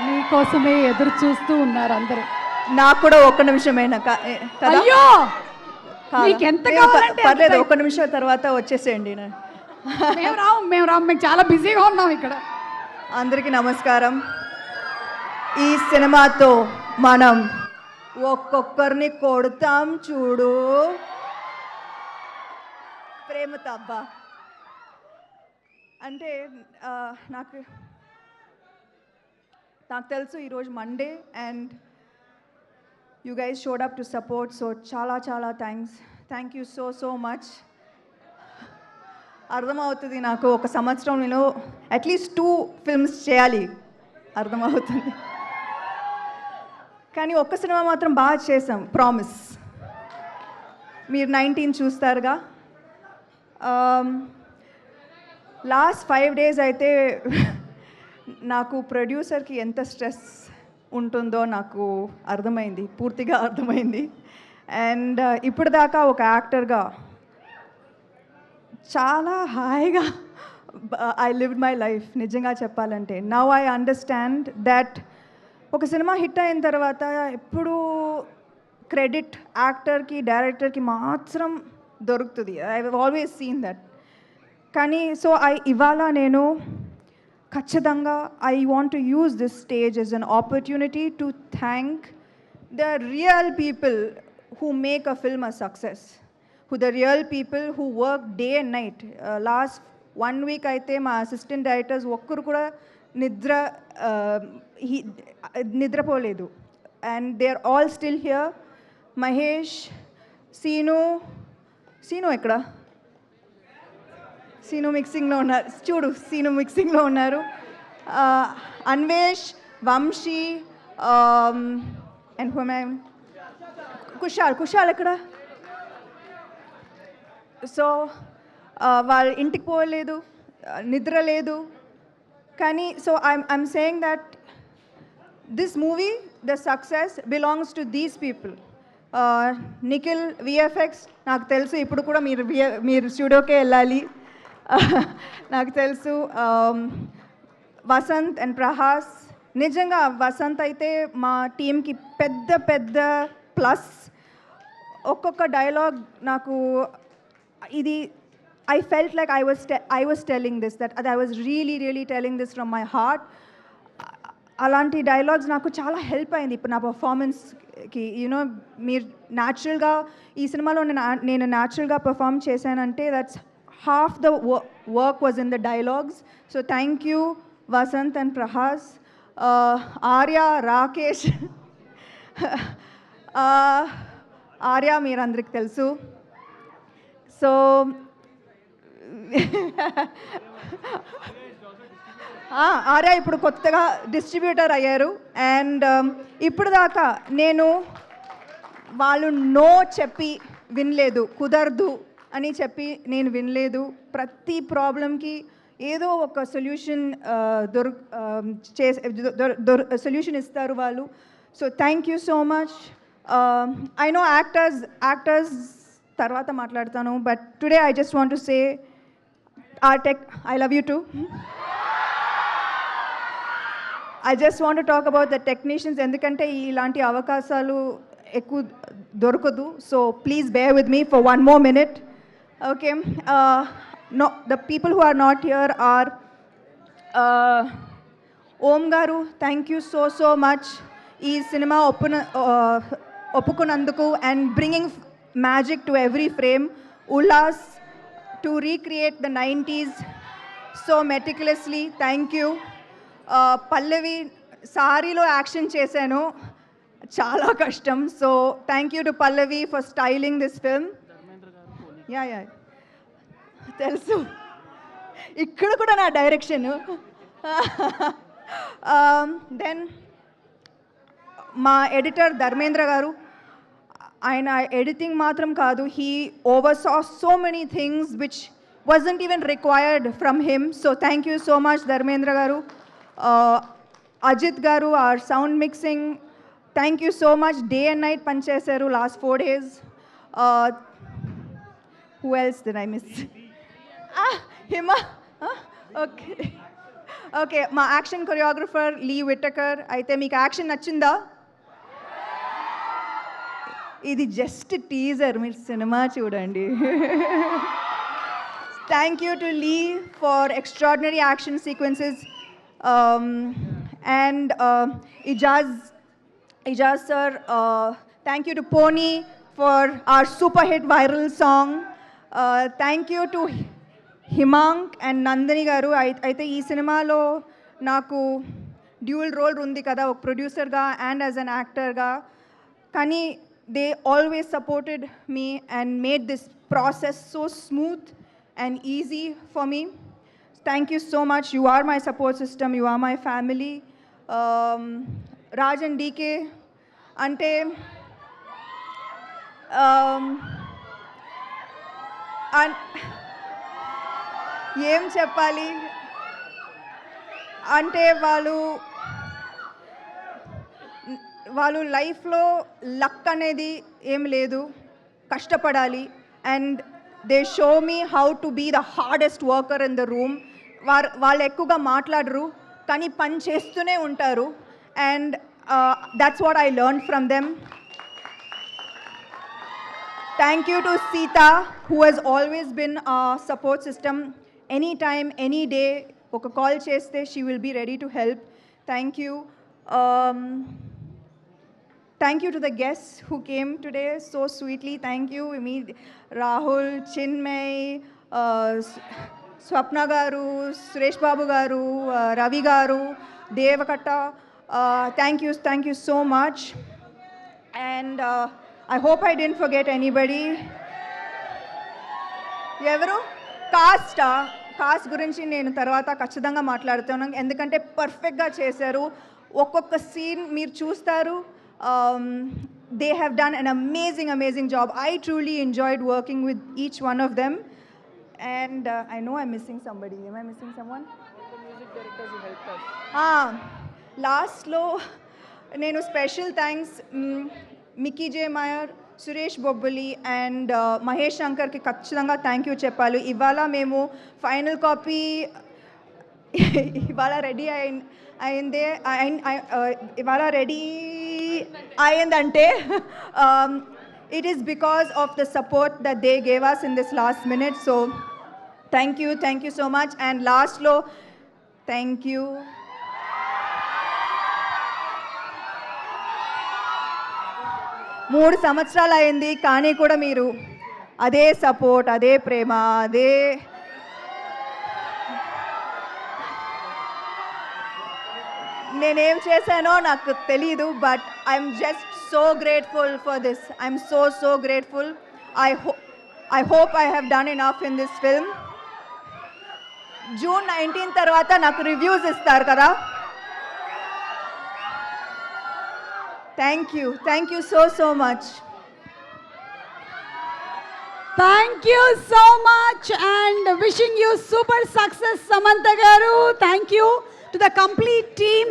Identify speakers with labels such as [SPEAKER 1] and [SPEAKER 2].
[SPEAKER 1] నీకోసమే ఎదురు చూస్తూ ఉన్నారు అందరూ.
[SPEAKER 2] నాకు కూడా ఒక్క నిమిషమైనా
[SPEAKER 1] అయ్యో నీకెంత కావాలంటే
[SPEAKER 2] పర్లేదు, ఒక్క నిమిషం తర్వాత వచ్చేసేయండి.
[SPEAKER 1] మేము రాము మేము చాలా బిజీగా ఉన్నాం ఇక్కడ.
[SPEAKER 2] అందరికీ నమస్కారం. ఈ సినిమాతో మనం ఒక్కొక్కరిని కొడతాం చూడు ప్రేమతో. అబ్బా అంటే నాకు తెలుసు ఈరోజు Monday and you guys showed up to support. So చాలా చాలా థ్యాంక్ యూ సో మచ్. అర్థమవుతుంది నాకు, ఒక సంవత్సరం నేను అట్లీస్ట్ 2 ఫిల్మ్స్ చేయాలి అర్థమవుతుంది. కానీ ఒక్క సినిమా మాత్రం బాగా చేసాం, ప్రామిస్. మీరు 19 చూస్తారుగా. లాస్ట్ 5 days అయితే నాకు ప్రొడ్యూసర్కి ఎంత స్ట్రెస్ ఉంటుందో నాకు అర్థమైంది, పూర్తిగా అర్థమైంది. అండ్ ఇప్పుడు దాకా ఒక యాక్టర్గా చాలా హాయిగా ఐ లివ్డ్ మై లైఫ్ నిజంగా చెప్పాలంటే. నౌ ఐ అండర్స్టాండ్ దట్ ఒక సినిమా హిట్ అయిన తర్వాత ఎప్పుడు క్రెడిట్ యాక్టర్కి డైరెక్టర్కి మాత్రం దొరుకుతుంది. I have always seen that. కానీ సో ఇవాళ నేను ఖచ్చితంగా I want to use this stage as an opportunity to thank the real people who make a film a success, who the real people who work day and night. Last 1 week aithe ma assistant directors okkaru kuda nidrapoledu and they are all still here. Mahesh, Seenu ekkada? Seenu mixing lo unnaru chudu, Seenu mixing lo unnaru. Anvesh, Vamshi, and who am I? Kushal ఎక్కడ? So వాళ్ళు ఇంటికి పోలేదు, నిద్ర లేదు. కానీ so I'm saying that this movie the success belongs to these people. Nikhil VFX నాకు తెలుసు, ఇప్పుడు కూడా మీరు స్టూడియోకే వెళ్ళాలి నాకు తెలుసు. వసంత్ అండ్ ప్రహాస్, నిజంగా వసంత్ అయితే మా టీంకి పెద్ద ప్లస్. ఒక్కొక్క డైలాగ్ నాకు ఇది I felt like I was telling this, that I was really telling this from my heart. అలాంటి డైలాగ్స్ నాకు చాలా హెల్ప్ అయింది ఇప్పుడు నా పర్ఫార్మెన్స్కి. యూనో మీరు న్యాచురల్గా ఈ సినిమాలో నేను న్యాచురల్గా పర్ఫామ్ చేశానంటే that's half the work was in the dialogues. So thank you Vasanth and Prahas. Arya, Rakesh. Arya మీరందరికి తెలుసు. సో ఆర్య ఇప్పుడు కొత్తగా డిస్ట్రిబ్యూటర్ అయ్యారు. అండ్ ఇప్పుడు దాకా నేను వాళ్ళు నో చెప్పి వినలేదు, కుదరదు అని చెప్పి నేను వినలేదు. ప్రతి ప్రాబ్లంకి ఏదో ఒక సొల్యూషన్ సొల్యూషన్ ఇస్తారు వాళ్ళు. So thank you so much. I know actors tarvata maatladtanu, but today I just want to say our tech, I love you too. I just want to talk about the technicians endukante ilanti avakasalu ekku dorukadu. So please bear with me for one more minute. Okay, no, the people who are not here are Om garu, thank you so much. Ee cinema ఒప్పుకున్నందుకు and bringing magic to every frame. Ullas to recreate the 90s so meticulously, thank you. Pallavi, సారీలో action చేశాను, చాలా కష్టం. So thank you to Pallavi for styling this film. Yeah తెలుసు, ఇక్కడ కూడా నా direction. Then మా ఎడిటర్ ధర్మేంద్ర గారు, ఆయన ఎడిటింగ్ మాత్రం కాదు, he oversaw so many things which wasn't even required from him. So thank you so much Dharmendra garu. Ajit garu, our sound mixing, thank you so much. Day and night panchesaru last 4 days. Who else did I miss? Hima. Okay. Okay, మా action choreographer Lee Whittaker. అయితే మీకు action నచ్చిందా? ఇది just teaser, మీరు cinema చూడండి. Thank you to Lee for extraordinary action sequences and Ijaz sir, thank you to Pony for our super hit viral song. Thank you to Himang and Nandini garu. అయితే ఈ సినిమాలో నాకు dual role ఉంది కదా, ఒక ప్రొడ్యూసర్గా and as an యాక్టర్గా. కానీ they always supported me and made this process so smooth and easy for me. Thank you so much. You are my support system, you are my family. Raj and DK అంటే ఏం చెప్పాలి అంటే వాళ్ళు లైఫ్లో luck అనేది ఏం లేదు, కష్టపడాలి. And they show me how to be the hardest worker in the room. వాళ్ళు ఎక్కువగా మాట్లాడరు కానీ పని చేస్తూనే ఉంటారు. And that's what I learned from them. Thank you to Sita, who has always been a support system. Anytime, any day, oka call cheste, she will be ready to help. Thank you. Thank you to the guests who came today so sweetly. Thank you. Rahul, Chinmay, Swapna garu, Suresh Babu garu, Ravi garu, Devakatta. Thank you so much. And I hope I didn't forget anybody. ఎవరు cost గురించి నేను తర్వాత ఖచ్చితంగా మాట్లాడుతున్నాను, ఎందుకంటే పర్ఫెక్ట్గా చేశారు. ఒక్కొక్క సీన్ మీరు చూస్తారు. They have done an amazing job. I truly enjoyed working with each one of them. And I know I'm missing somebody. Am I missing someone?
[SPEAKER 3] The music directors who helped us.
[SPEAKER 2] లాస్ట్లో నేను special thanks Mickey J Meyer, Suresh Bobbili and Mahesh శంకర్కి ఖచ్చితంగా thank you చెప్పాలి. ఇవాళ మేము final copy ఇవాళ ready అయిందంటే it is because of the support that they gave us in this last minute. So thank you so much. And last lo, thank you. 3 సంవత్సరాలు అయింది కానీ కూడా మీరు అదే సపోర్ట్, అదే ప్రేమ, అదే నేనేం చేశానో నాకు తెలీదు. But I'm just so grateful for this. I'm so grateful. I hope I have done enough in this film. June 19 తర్వాత నాకు రివ్యూస్ ఇస్తారు కదా. Thank you so much.
[SPEAKER 1] Thank you so much and wishing you super success, Samantha garu. Thank you to the complete team.